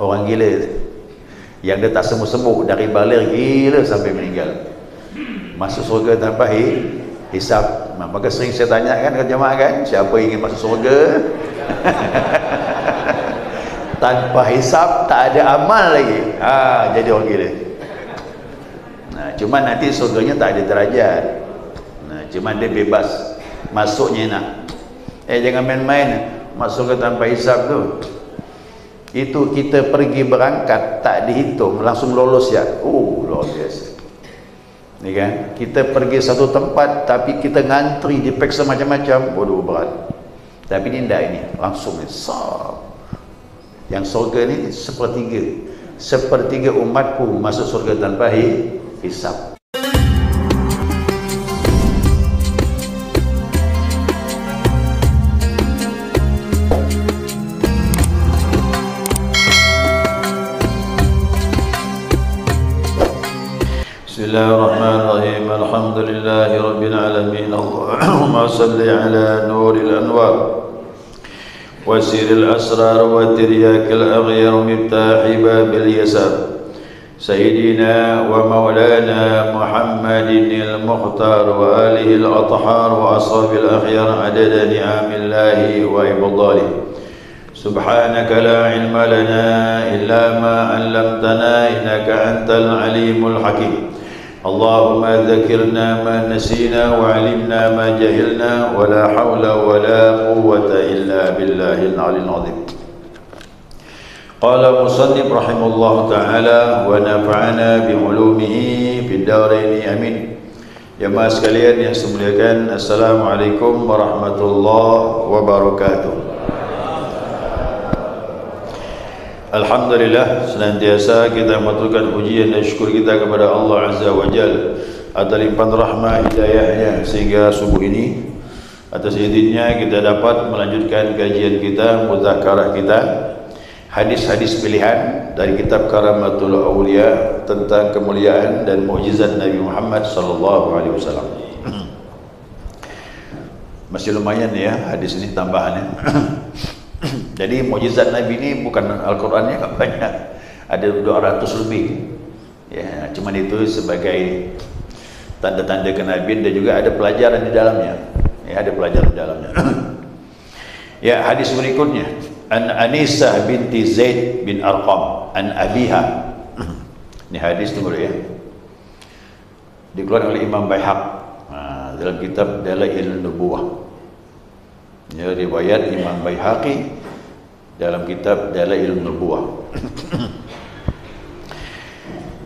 Orang gila yang dia tak sembuh-sembuh dari balir gila sampai meninggal, masuk surga tanpa hisab. Maka sering saya tanyakan ke jemaah kan, siapa ingin masuk surga tanpa hisab, tak ada amal lagi, jadi orang gila. Nah, cuma nanti surganya tak ada derajat. Nah, cuma dia bebas masuknya nak. Jangan main-main masuk ke tanpa hisab tu. Itu kita pergi berangkat tak dihitung, langsung lolos ya. Luar biasa. Ni kan, kita pergi satu tempat tapi kita ngantri, dipeksa macam-macam, bodoh berat. Tapi ni tidak, ini langsung ni sab. Yang surga ni sepertiga umatku masuk surga tanpa hisab. Bismillahirrahmanirrahim. Alhamdulillahi rabbil alamin. Allahumma salli ala nuril anwar wa siril asrar wa tiryakil aghyar miftahi babil yasar sayyidina wa maulana Muhammadin al-mukhtar wa alihi al-athhar wa ashabil akhyar adada ni'amillahi wa ibadalih. Subhanaka la ilma lana illa ma 'allamtana innaka antal alimul hakim. Allahumma dzakirna ma nasina wa 'allimna ma jahilna wa la hawla wa la quwwata illa billahil 'aliyyil 'azim. Qala musannif rahimahullah ta'ala wa nafa'ana bi 'ulumihi fid dharain amin. Jemaah sekalian yang saya muliakan, assalamualaikum warahmatullahi wabarakatuh. Alhamdulillah, senantiasa kita mengaturkan pujian dan syukur kita kepada Allah Azza wa Jalla atas limpahan rahmat hidayahnya sehingga subuh ini atas izinnya kita dapat melanjutkan kajian kita, muzakarah kita, hadis-hadis pilihan dari kitab Karamatul Awliya tentang kemuliaan dan mukjizat Nabi Muhammad sallallahu alaihi wasallam. Masih lumayan ya hadis ini tambahannya. Jadi mukjizat Nabi ini bukan Al-Qur'annya tak banyak, ada 200 lebih. Ya, cuma itu sebagai tanda-tanda kenabian dan juga ada pelajaran di dalamnya. Ya, ada pelajaran di dalamnya. Ya, hadis berikutnya, An Anisah binti Zaid bin Arqam an abiha. Ini hadis tunggu ya. Dikeluarkan oleh Imam Baihaq dalam kitab Dalailun Nubuwah. Ya, riwayat Imam Baihaqi dalam kitab Dalailun Nubuwah.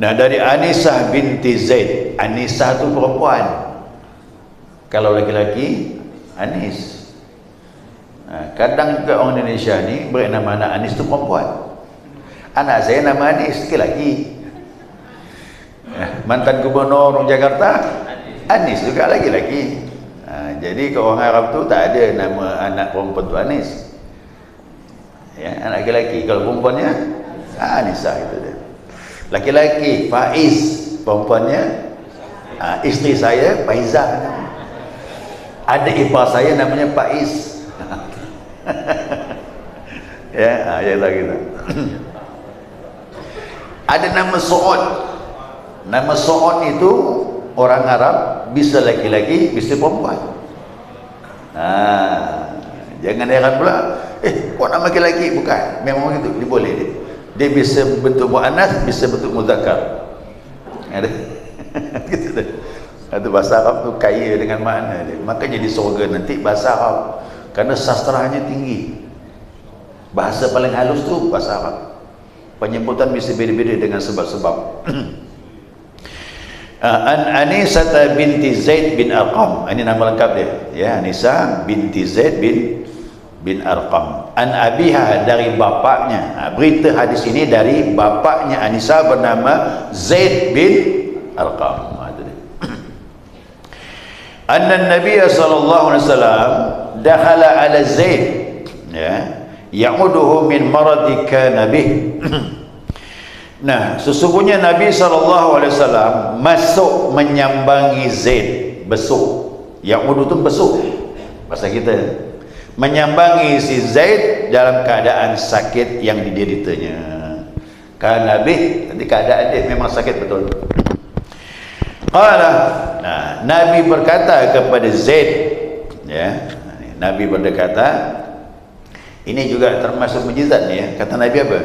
Nah, dari Anisah binti Zaid. Anisah itu perempuan. Kalau laki-laki Anis. Nah, kadang juga orang Indonesia ni beri nama anak Anis itu perempuan. Anak saya nama Anis, laki-laki. Mantan gubernur Jakarta Anis juga laki-laki. Jadi ke orang Arab tu tak ada nama anak perempuan tu Anis. Ya, anak lelaki. Kalau perempuannya Anisah itu dia. Laki-laki Faiz, perempuannya isteri saya Faizah. Ada ipar saya namanya Faiz. Ya, ya lagi tu. Ada nama Su'ud. Nama Su'ud itu orang Arab bisa laki-laki, bisa perempuan. Jangan heran pula, kok nama laki-laki? Bukan, memang begitu, dia boleh dia. Dia bisa bentuk muannas, bisa bentuk muzakkar. Ada. Gitu dah. Itu bahasa Arab tu kaya dengan makna dia. Makanya di surga nanti bahasa Arab, kerana sastranya tinggi. Bahasa paling halus tu bahasa Arab. Penyebutan bisa beda-beda dengan sebab-sebab. An Anisah binti Zaid bin Arqam. Ini nama lengkap dia. Ya, Anisah binti Zaid bin Arqam. An abiha, dari bapaknya. Berita hadis ini dari bapaknya Anisah bernama Zaid bin Arqam. Anna Nabi sallallahu alaihi wasallam dakhala ala Zaid, ya, ya'uduhu min maradi kana bih. Nah, sesungguhnya Nabi SAW masuk menyambangi Zaid, besuk. Ya'udu itu besuk bahasa kita. Menyambangi si Zaid dalam keadaan sakit yang dideritanya. Kana bih, jadi keadaan dia memang sakit betul. Qala, nah, Nabi berkata kepada Zaid, ya, Nabi berkata, ini juga termasuk mujizat nih ya. Kata Nabi apa?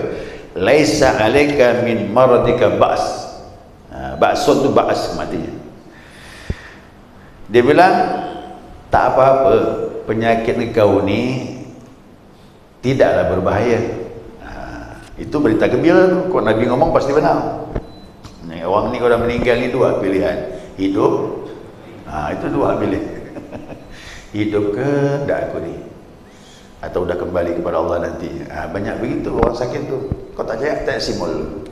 Laisa alaika min maradika ba's. Ba'sun tu ba's matinya. Dia bilang, tak apa-apa, penyakit engkau ni tidaklah berbahaya. Itu berita gembira tu. Kalau Nabi ngomong pasti benar. Orang ni kalau meninggal ni dua pilihan. Hidup, itu dua pilih. Hidup ke tak aku ni, atau dah kembali kepada Allah nanti. Banyak begitu orang sakit tu. Kau tak percaya, tak simul.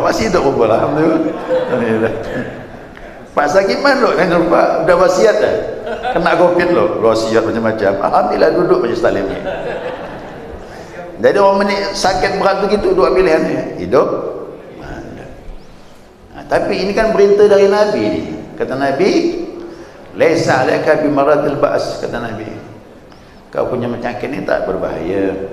Masih hidup pun alhamdulillah. Pak sakit mana kan lupa dah wasiat dah. Kena covid lo, wasiat macam-macam. Alhamdulillah duduk macam Stalin ni. Jadi orang sakit berat begitu dua pilihan ni. Hidup. Tapi ini kan perintah dari Nabi ni. Kata Nabi, laisa alaika bi maradil ba's, kata Nabi. Kau punya penyakit ni tak berbahaya.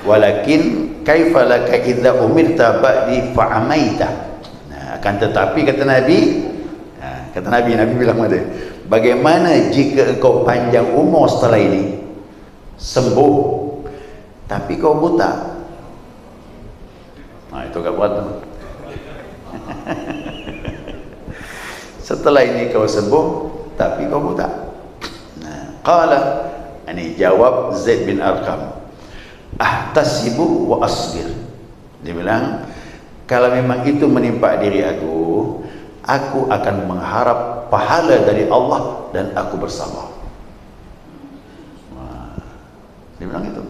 Walakin kaifa laka idza umirta ba'di fa'amaita. Akan tetapi kata Nabi, Nabi bilang pada, bagaimana jika engkau panjang umur setelah ini, sembuh, tapi kau buta? Itu gak buat tu. Setelah ini kau sembuh, tapi kau buta. Qala, ini jawab Zaid bin Arqam, ahtasibu wa asbir. Dia bilang, kalau memang itu menimpa diri aku akan mengharap pahala dari Allah dan aku bersabar. Dia bilang itu.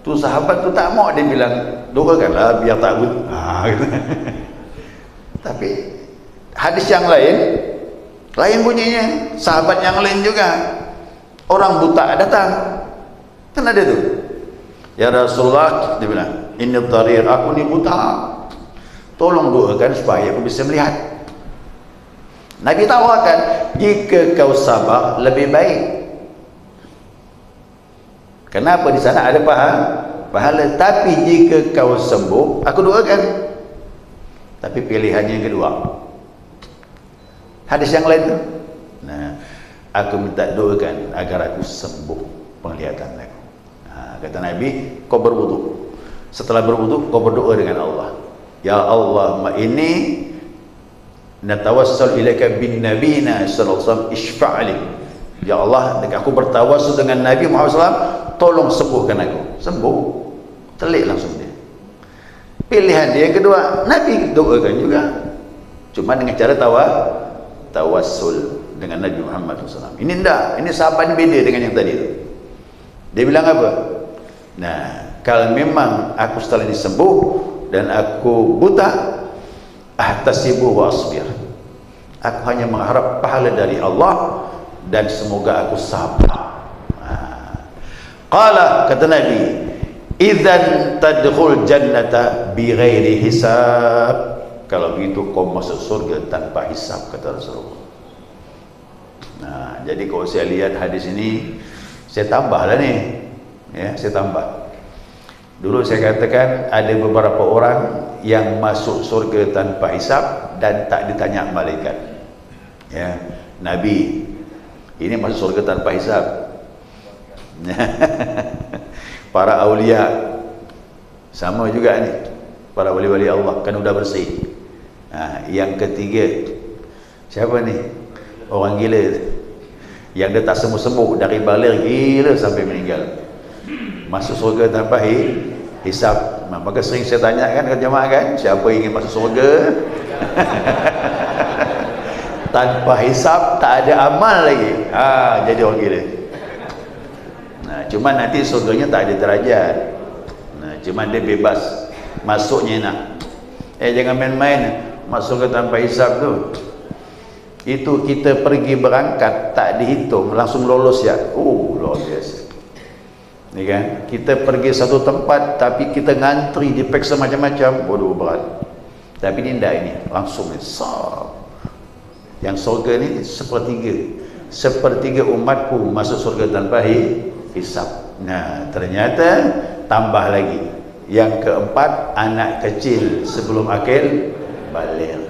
Tu sahabat tu tak mau, dia bilang, doakanlah biar tak but. Gitu. Tapi hadis yang lain bunyinya. Sahabat yang lain juga, orang buta datang. Kan ada tu. Ya Rasulullah, dia bilang, ini dharir, aku ni buta. Tolong doakan supaya aku bisa melihat. Nabi tawarkan, jika kau sabar lebih baik. Kenapa di sana ada pahala? Tapi jika kau sembuh, aku doakan. Tapi pilihannya yang kedua. Hadis yang lain tu. Nah, aku minta doakan agar aku sembuh penglihatan aku. Kata Nabi, kau berwudu. Setelah berwudu, kau berdoa dengan Allah. Ya Allah, ini natawassal ilaika bin nabiyina sallallahu alaihi wasallam, isfa'li. Ya Allah, aku bertawassul dengan Nabi Muhammad SAW, tolong sembuhkan aku. Sembuh, telik langsung dia. Pilihan dia yang kedua, Nabi doakan juga, cuma dengan cara tawassul dengan Nabi Muhammad SAW. Ini enggak, ini sahabat beda dengan yang tadi itu. Dia bilang apa? Nah, kalau memang aku setelah ini sembuh dan aku buta, ahtasibu wa asbir, aku hanya mengharap pahala dari Allah dan semoga aku sabar. Qala, kata Nabi, idzan tadkhul jannata bighairi hisab, kalau begitu kau masuk surga tanpa hisab, kata Rasulullah. Nah, jadi kalau saya lihat hadis ini, saya tambahlah nih, ya, saya tambah. Dulu saya katakan ada beberapa orang yang masuk surga tanpa hisab dan tak ditanya malaikat. Ya, Nabi ini masuk surga tanpa hisab. Para aulia sama juga nih, para wali-wali Allah kan udah bersih. Yang ketiga siapa nih? Orang gila yang dia tak sembuh-sembuh dari baligh gila sampai meninggal, masuk surga tanpa hisab. Maka sering saya tanyakan ke jemaah kan, siapa ingin masuk surga tanpa hisab, tak ada amal lagi, jadi orang gila. Nah, cuma nanti surganya tak ada derajat. Nah, cuma dia bebas, masuknya enak. Jangan main-main masuk ke tanpa hisab tu. Itu kita pergi berangkat tak dihitung, langsung lolos ya. Luar biasa. Ni kan, kita pergi satu tempat tapi kita ngantri, dipeksa macam-macam, bodoh berat. Tapi ni tidak, ini langsung ni sab. Yang surga ni sepertiga umatku masuk surga tanpa hisab. Nah, ternyata tambah lagi. Yang keempat, anak kecil sebelum akil baligh.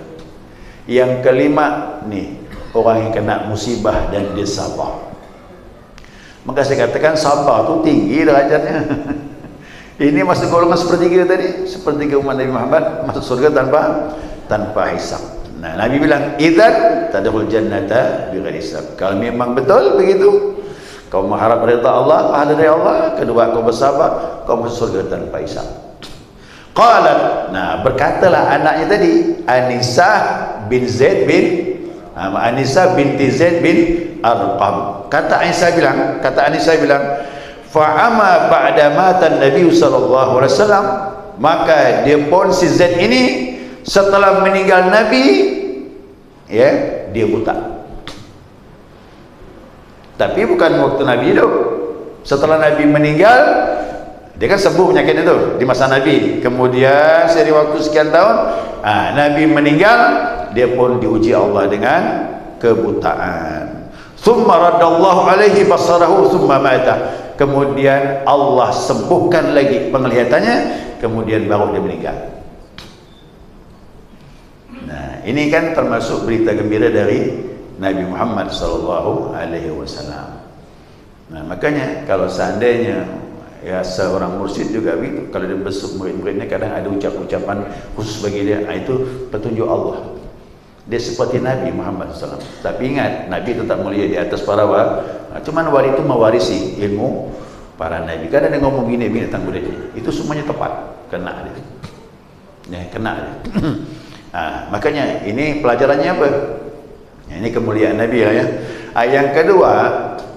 Yang kelima ni, orang yang kena musibah dan dia sabar. Maka saya katakan sabar tu tinggi derajatnya. Ini masuk golongan sepertiga tadi, sepertiga umat Nabi Muhammad masuk surga tanpa hisab. Nah, Nabi bilang, "Idzan tadkhul jannata bighairi hisab." Kalau memang betul begitu, kau mengharap redha Allah, pahala dari Allah, kedua kau bersabar, kau masuk surga tanpa hisab. Qalat, nah berkatalah anaknya tadi, Anisah binti Zaid bin Arqam. Kata Anisah bilang, fa'ama ba'da matan Nabi sallallahu alaihi wasallam, maka dia pun si Zaid ini setelah meninggal Nabi, ya, dia buta. Tapi bukan waktu Nabi hidup. Setelah Nabi meninggal, dia kan sembuh penyakit itu di masa Nabi. Kemudian seri waktu sekian tahun, Nabi meninggal, dia pun diuji Allah dengan kebutaan. Thumma raddallahu alaihi basarahu thumma mata. Kemudian Allah sembuhkan lagi penglihatannya, kemudian baru dia meninggal. Nah, ini kan termasuk berita gembira dari Nabi Muhammad sallallahu alaihi wasallam. Nah, makanya kalau seandainya ya seorang mursyid juga begitu, kalau dia besuk murid-muridnya kadang ada ucapan khusus bagi dia, itu petunjuk Allah. Dia seperti Nabi Muhammad SAW. Tapi ingat, Nabi tetap mulia di atas para wali. Cuman wali itu mewarisi ilmu para Nabi. Kadang dia ngomong gini tentang muridnya, itu semuanya tepat, kena dia. Ya, kena dia. Makanya ini pelajarannya apa? Ini kemuliaan Nabi lah ya. Yang kedua,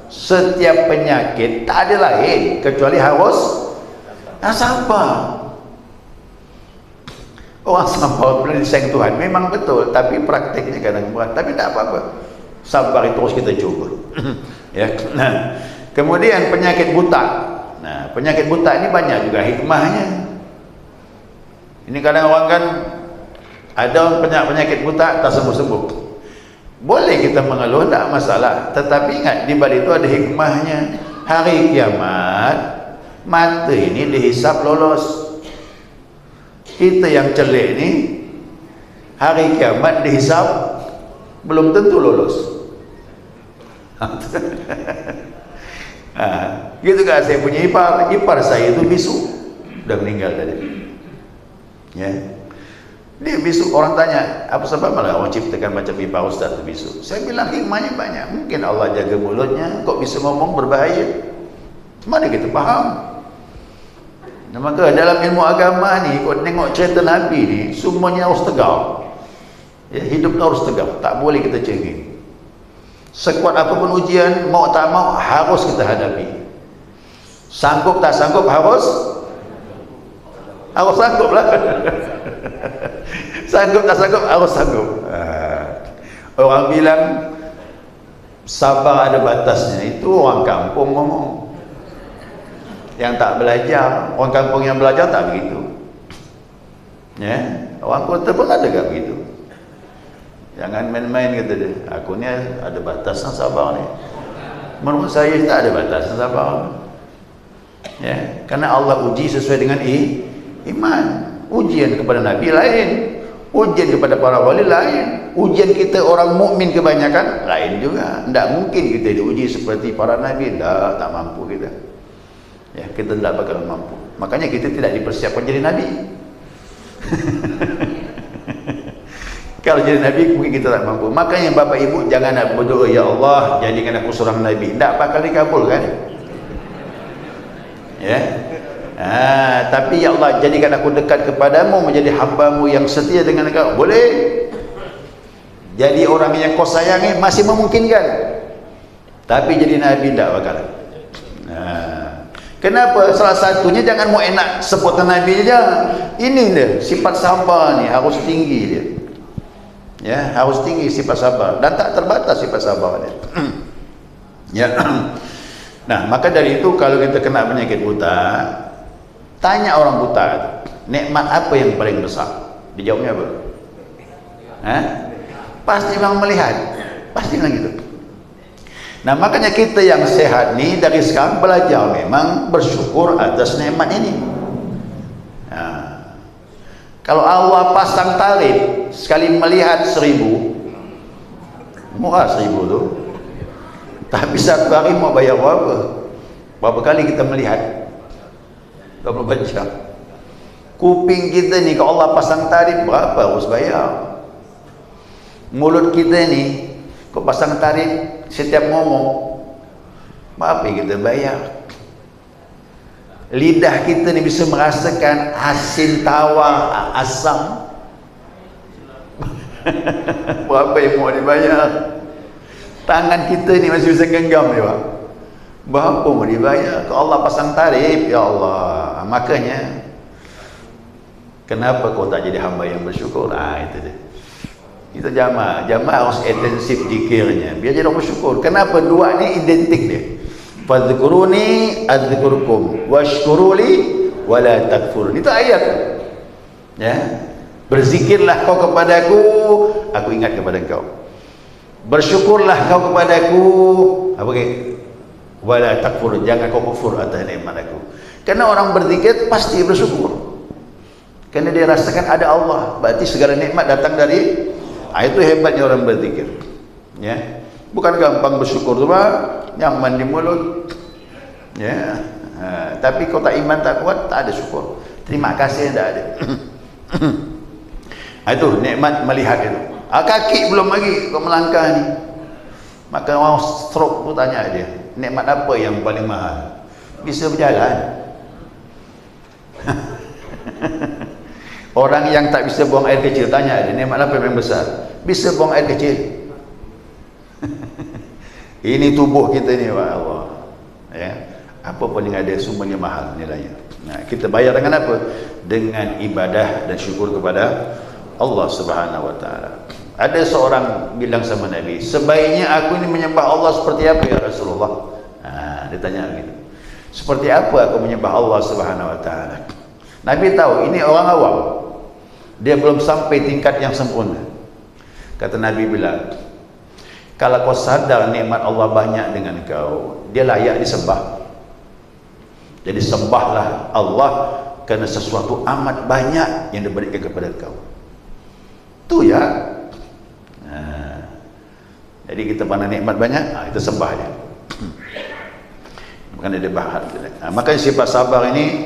setiap penyakit tak ada lain kecuali harus sabar. Orang sabar boleh disayang Tuhan, memang betul, tapi praktiknya kadang berat. Tapi tak apa-apa, sabar itu terus kita coba. Ya. Nah, kemudian penyakit buta. Nah, penyakit buta ini banyak juga hikmahnya. Ini kadang orang kan ada penyakit buta tak sembuh-sembuh. Boleh kita mengeluh, tak masalah. Tetapi ingat, di balik itu ada hikmahnya. Hari kiamat, mata ini dihisap lolos. Kita yang celik ni, hari kiamat dihisap belum tentu lolos. Gitu kan, saya punya ipar saya itu bisu, dah meninggal tadi. Ya. Dia bisu, orang tanya, apa sebab malah orang ciptakan macam ipar ustaz tu bisu? Saya bilang hikmahnya banyak. Mungkin Allah jaga mulutnya, kok bisa ngomong berbahaya. Mana kita faham? Nah, maka dalam ilmu agama ni, kau tengok cerita Nabi ni, semuanya harus tegak. Ya, hidup harus tegak, tak boleh kita cengeng. Sekuat apapun ujian, mau tak mau harus kita hadapi. Sanggup tak sanggup harus sanggup lah. Sanggup tak sanggup harus sanggup. Orang bilang sabar ada batasnya, itu orang kampung ngomong. Yang tak belajar, orang kampung yang belajar tak begitu. Ya, orang kota pun ada tak begitu. Jangan main-main kata dia. Aku ni ada batasan sabar ni. Menurut saya tak ada batasan sabar. Ya, karena Allah uji sesuai dengan iman. Ujian kepada Nabi lain, ujian kepada para wali lain, ujian kita orang mukmin kebanyakan lain juga. Tak mungkin kita diuji seperti para Nabi. Tak mampu kita. Ya, kita tidak bakal mampu. Makanya kita tidak dipersiapkan jadi Nabi. Kalau jadi Nabi mungkin kita tak mampu. Makanya Bapak Ibu jangan nak berdoa, ya Allah jadikan aku seorang Nabi, tak bakal dikabulkan. Ya. Tapi ya Allah jadikan aku dekat kepadamu, menjadi hamba-Mu yang setia dengan Engkau. Boleh. Jadi orang yang kau sayangi masih memungkinkan. Tapi jadi Nabi tak bakal. Kenapa? Salah satunya jangan mau enak sebutan Nabi saja. Ini dia, sifat sabar ni harus tinggi dia. Ya, harus tinggi sifat sabar dan tak terbatas sifat sabar dia. Ya. Nah, maka dari itu kalau kita kena penyakit buta, tanya orang buta, nikmat apa yang paling besar? Dijawabnya apa? pasti memang melihat, pasti bilang gitu. Nah makanya kita yang sehat nih dari sekarang belajar memang bersyukur atas nikmat ini. Nah, kalau Allah pasang tarif sekali melihat 1000, murah 1000 tu, tapi satu hari mau bayar berapa? Berapa kali kita melihat? Berapa jam? Kuping kita ni kalau Allah pasang tarif berapa harus bayar? Mulut kita ni kau pasang tarif setiap ngomong berapa kita bayar? Lidah kita ni bisa merasakan asin, tawar, asam. Berapa yang mau dibayar? Tangan kita ni masih bisa genggam dia, Pak. Berapa mau dibayar? Kalau Allah pasang tarif, ya Allah. Makanya kenapa kau tak jadi hamba yang bersyukur? Itu dia. Kita jamaah harus intensif zikirnya biar jadi orang bersyukur. Kenapa dua ni identik dia? Fadhkuruni adzkurkum washkuruli wala takfurun. Itu ayat. Ya. Berzikirlah kau kepadaku, aku ingat kepada engkau. Bersyukurlah kau kepadaku, apa ke? Wala takfur, jangan kau kufur atas nikmat aku. Karena orang berzikir pasti bersyukur. Karena dia rasakan ada Allah, berarti segala nikmat datang dari. Itu hebatnya orang berzikir. Ya. Bukan gampang bersyukur tu, Pak. Nyaman di mulut. Ya. Tapi kau tak iman tak kuat, tak ada syukur. Terima kasih tak ada. Itu nikmat melihat itu. Kaki belum lagi kau melangkah ni. Maka orang stroke tu tanya dia, nikmat apa yang paling mahal? Bisa berjalan. Orang yang tak bisa buang air kecil tanya dia, nikmat apa yang besar? Bisa buang air kecil. Ini tubuh kita ni, Pak Allah. Ya. Apa pun yang ada semuanya mahal nilainya. Nah, kita bayar dengan apa? Dengan ibadah dan syukur kepada Allah Subhanahu wa taala. Ada seorang bilang sama Nabi, sebaiknya aku ini menyembah Allah seperti apa ya Rasulullah? Dia tanya begitu. Seperti apa aku menyembah Allah Subhanahu wa taala? Nabi tahu ini orang awam. Dia belum sampai tingkat yang sempurna. Kata Nabi bilang, kalau kau sadar nikmat Allah banyak dengan kau, dia layak disembah. Jadi sembahlah Allah kerana sesuatu amat banyak yang diberikan kepada kau. Tu ya. Jadi kita pandang nikmat banyak, kita sembah dia. Bukan dia bahas. Makanya sifat sabar ini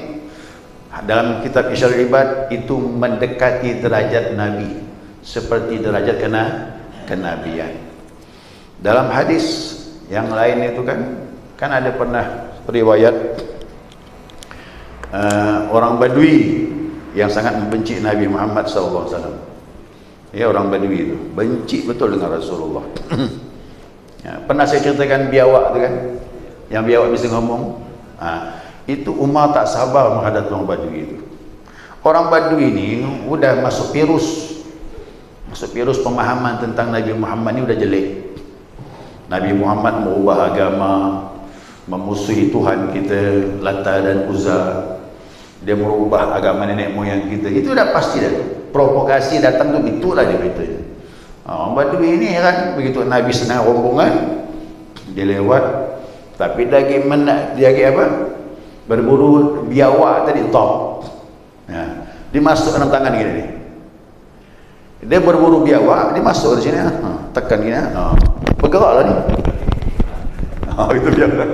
dalam kitab Isyarul Ibad itu mendekati derajat Nabi, seperti derajat kenabian. Dalam hadis yang lain itu kan ada pernah riwayat orang Badui yang sangat membenci Nabi Muhammad SAW. Ya, orang Badui itu benci betul dengan Rasulullah. Ya, pernah saya ceritakan biawak tu kan, yang biawak bisa ngomong. Itu Umar tak sabar menghadapi orang Badui itu. Orang Badui ini udah masuk virus pemahaman tentang Nabi Muhammad ini udah jelek. Nabi Muhammad merubah agama, memusuhi Tuhan kita, Lata dan Uzza. Dia merubah agama nenek moyang kita. Itu dah pasti dah. Provokasi datang tu itulah dia beritanya. Orang Badui ini kan begitu Nabi senang rombongan, dia lewat, tapi lagi apa? Berburu biawak tadi top. Dia masuk dalam tangan gini ni. Dia berburu biawak, dia masuk di sini, tekan gini, bergeraklah ni. Itu biawak.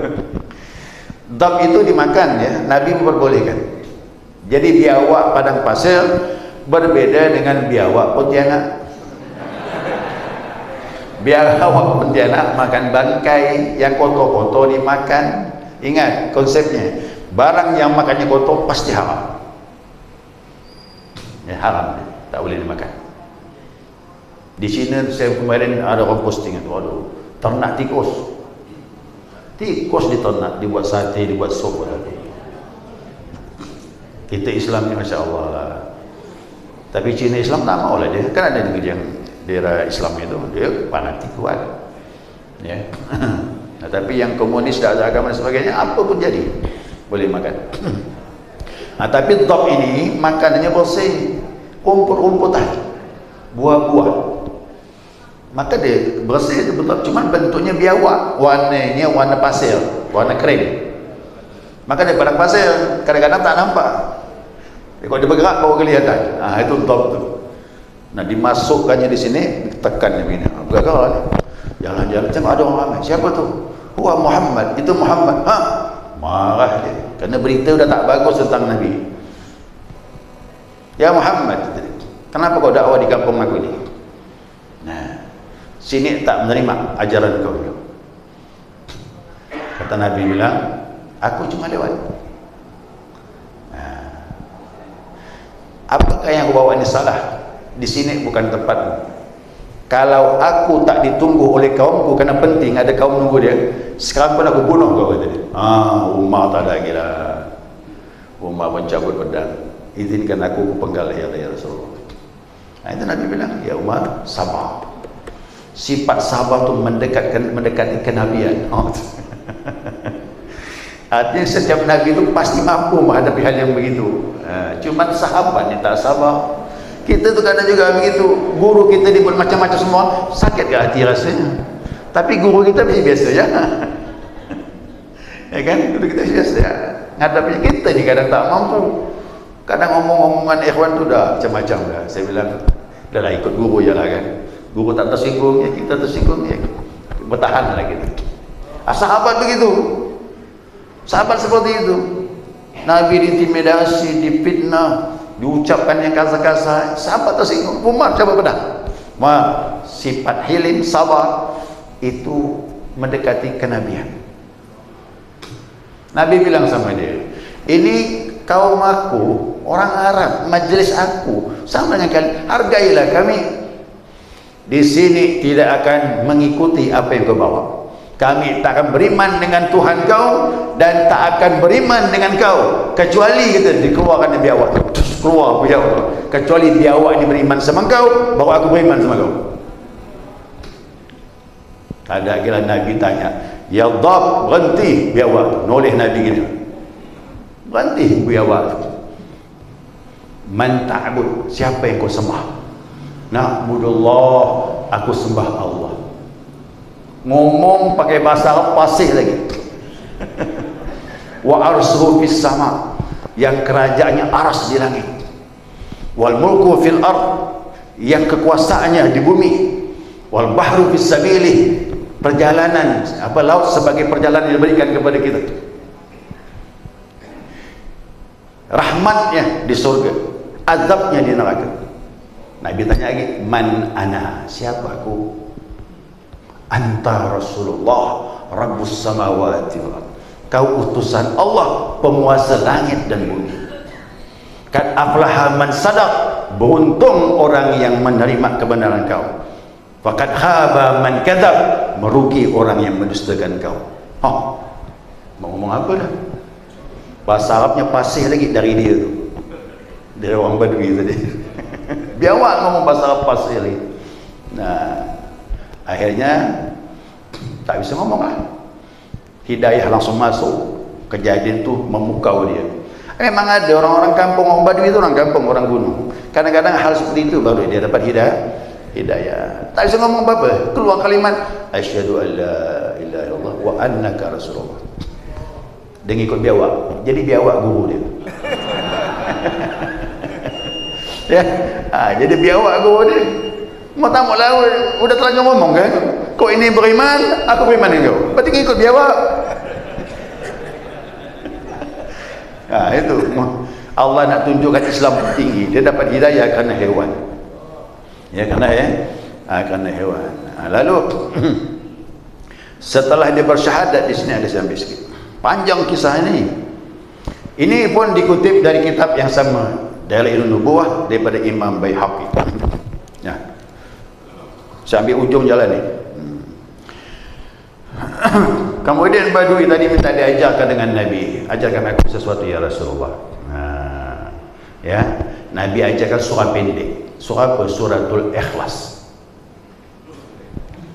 Dam itu dimakan ya, Nabi memperbolehkan. Jadi biawak padang pasir berbeda dengan biawak Pontianak. Biawak Pontianak makan bangkai, yang kotor-kotor dimakan. Ingat konsepnya, barang yang makannya kotor pasti haram. Ya, haram, tak boleh dimakan. Di China saya kemarin ada orang posting itu, aduh, ternak tikus diternak, dibuat sate, dibuat sop. Kita Islam ni Masya Allah lah. Tapi Cina Islam tak mau lah dia. Kan ada negeri yang daerah Islam itu dia fanatik kuat ya. Nah, tapi yang komunis dan agama dan sebagainya apa pun jadi boleh makan. Tapi top ini makanannya bersih, rumput-rumputan, buah-buah. Maka dia bersih itu betul, cuma bentuknya biawak, warnanya warna pasir, warna krim. Maka dia padang pasir, kadang-kadang tak nampak. Kalau dia bergerak baru kelihatan. Itu top tu. Nah, dimasukkannya di sini, ditekan begini. Bergerak. Jalan-jalan, tengok ada orang ramai. Siapa tu? Huwa Muhammad. Itu Muhammad. Marah dia. Kerana berita dah tak bagus tentang Nabi. Ya Muhammad, kenapa kau dakwah di kampung aku ni? Nah, sini tak menerima ajaran kau ni. Kata Nabi bilang, aku cuma lewat. Nah, apakah yang aku bawa ini salah? Di sini bukan tempatmu. Kalau aku tak ditunggu oleh kaumku, kerana penting ada kaum nunggu dia, sekarang pun aku bunuh kau, kata dia. Umar tak ada lagi lah. Umar mencabut pedang. Izinkan aku penggal ya Rasulullah. Itu Nabi bilang, ya Umar, sabar. Sifat sabar tu mendekati kenabian. Artinya setiap Nabi itu pasti mampu menghadapi hal yang begitu. Cuma sahabat ni tak sabar. Kita tu kadang juga begitu. Guru kita dibuat macam-macam semua, sakit ke hati rasanya. Tapi guru kita biasa je. Ya kan? Guru kita biasa je. Ngadapnya kita ni kadang tak mampu. Kadang omong-omongan ikhwan tu dah macam-macam dah. Saya bilang, dah lah ikut guru je lah kan. Guru tak tersinggung, ya kita tersinggung, ya bertahan lah kita. Sahabat begitu. Sahabat seperti itu. Nabi diintimidasi, difitnah, diucapkan yang kasar-kasar. Sahabat tersinggung. Umar coba pedang. Sifat hilim, sabar, itu mendekati kenabian. Nabi bilang sama dia, ini kaum aku, orang Arab, majlis aku sama dengan kalian, hargailah kami. Di sini tidak akan mengikuti apa yang kau bawa. Kami tak akan beriman dengan Tuhan kau dan tak akan beriman dengan kau kecuali kita dikeluarkan biawak tu, keluar biawak tu. Kecuali biawak ini beriman sama kau, baru aku beriman sama kau. Ada kira Nabi tanya, ya Dhab, berhenti biawak tu. Noleh Nabi gini, berhenti biawak tu. Man ta'bud, siapa yang kau sembah? Na'budullah, aku sembah Allah. Ngomong pakai bahasa Arab fasih lagi. Wa arsuhu fis sama, yang kerajaannya aras di langit. Wal mulku fil ard, yang kekuasaannya di bumi. Wal bahru fis sabili, perjalanan laut sebagai perjalanan yang diberikan kepada kita. Rahmatnya di surga, azabnya di neraka. Nabi tanya lagi, man ana, siapa aku? Anta Rasulullah Rabbus samawati wal ard, kau utusan Allah, penguasa langit dan bumi. Kad aflaha man sadaq, beruntung orang yang menerima kebenaran kau. Faqad khaba man kadzab, merugi orang yang mendustakan kau. Mau ngomong apa dah? Bahasa Arabnya fasih lagi dari dia tu, dari orang Badui tadi. Biawak ngomong bahasa Arab fasih lagi. Nah, akhirnya tak bisa ngomong lah. Hidayah langsung masuk. Kejadian tu memukau dia. Memang ada orang-orang kampung, orang Badui itu orang kampung, orang gunung. Kadang-kadang hal seperti itu baru dia dapat hidayah. Tak bisa ngomong apa-apa, keluar kalimat asyhadu an la ilaha illallah wa annaka rasulullah. Dia ngikut biawak. Jadi biawak guru dia. Ya, jadi biawak guru dia. Mau tak mau lah, udah terlanjur ngomong kan, kau ini beriman, aku beriman dengan kau, berarti ngikut biawak. Itu Allah nak tunjukkan Islam tinggi. Dia dapat hidayah kerana hewan. Ya, kerana hewan. Lalu setelah dia bersyahadat, di sini ada sampai sikit. Panjang kisah ini. Ini pun dikutip dari kitab yang sama, Dalailun Nubuwah, daripada Imam Baihaqi. Ya. Saya ambil ujung jalan ni. Kemudian Badui tadi minta diajarkan dengan Nabi, ajarkan aku sesuatu ya Rasulullah. Ya, Nabi ajarkan surah pendek. Surah apa? Suratul Ikhlas.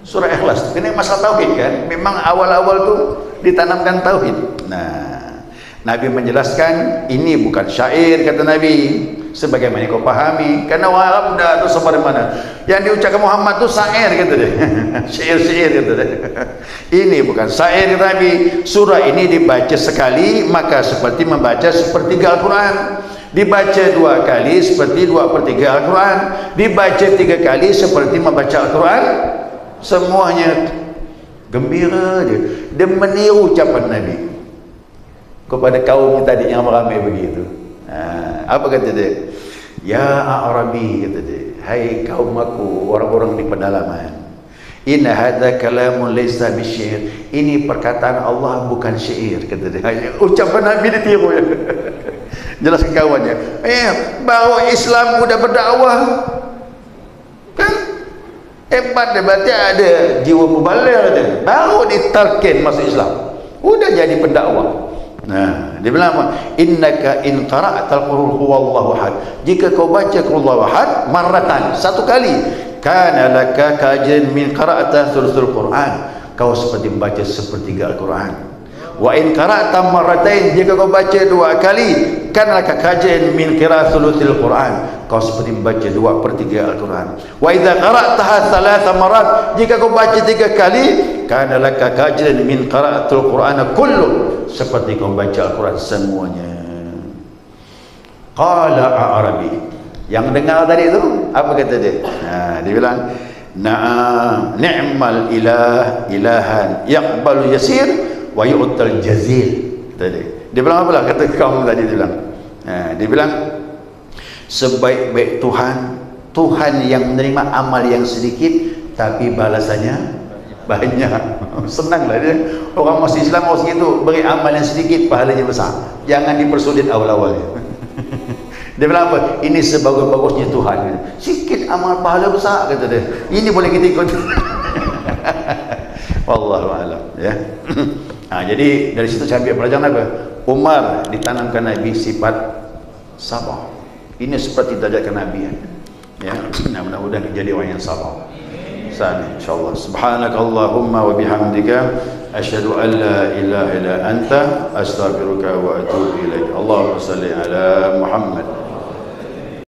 Surah Ikhlas. Ini masalah tauhid kan? Memang awal-awal tu ditanamkan tauhid. Nah, Nabi menjelaskan, ini bukan syair, kata Nabi, sebagaimana kau pahami. Karena orang Arab dah tu sampai mana yang diucapkan Muhammad tu syair, kata dia. Syair-syair, kata dia. Ini bukan syair, kata Nabi. Surah ini dibaca sekali maka seperti membaca sepertiga Al-Quran. Dibaca 2 kali seperti 2/3 Al-Quran. Dibaca 3 kali seperti membaca Al-Quran. Semuanya gembira dia. Dia meniru ucapan Nabi kepada kaum tadi yang ramai begitu. Apa kata dia? Ya Arabi, kata dia, hai kaum aku, orang-orang di pedalaman, inna hadza kalamun laysa bisyair, ini perkataan Allah bukan syair, kata dia. Ucapan Nabi ditiru ya. Jelaskan kawannya, baru Islam udah berdakwah kan hebat dia, berarti ada jiwa mubaligh dia, baru ditalkin masuk Islam udah jadi pendakwah. Nah, dia bilang apa? Innaka in qara'tal qul huwallahu ahad. Jika kau baca qul huwallahu ahad marratan, 1 kali, kana laka kajrin min qara'ta thuluthul Quran. Kau seperti membaca sepertiga Al-Quran. Wa in qara'ta marratain, jika kau baca 2 kali, kana laka kajrin min qira'atul Quran. Kau seperti membaca 2/3 Al-Quran. Wa idza qara'taha 3 marat, jika kau baca 3 kali, kana laka kajrin min qira'atul Quran kullu, seperti kau baca Al-Quran semuanya. Qala Arabi, yang dengar tadi itu apa kata dia? Dia bilang, na'am ni'mal ilah ilahan yaqbalu yasir wa yu'tal jazil. Dia bilang apalah kata kaum tadi, dia bilang. Dia bilang sebaik-baik Tuhan yang menerima amal yang sedikit tapi balasannya banyak. Senanglah dia. Orang masuk Islam harus gitu, beri amal yang sedikit pahalanya besar, jangan dipersulit awal-awalnya. Dia bilang apa? Ini sebagus-bagusnya Tuhan, sikit amal pahala besar, kata dia. Ini boleh kita ikut. Wallahu a'lam ya. Jadi dari situ saya ambil pelajaran apa? Umar ditanamkan Nabi sifat sabar. Ini seperti derajat Nabi ya. Mudah-mudahan jadi orang yang sabar. Sami insyaallah. Subhanakallahumma wa bihamdika asyhadu an la ilaha illa anta astaghfiruka wa atubu ilaik. Allahumma shalli ala Muhammad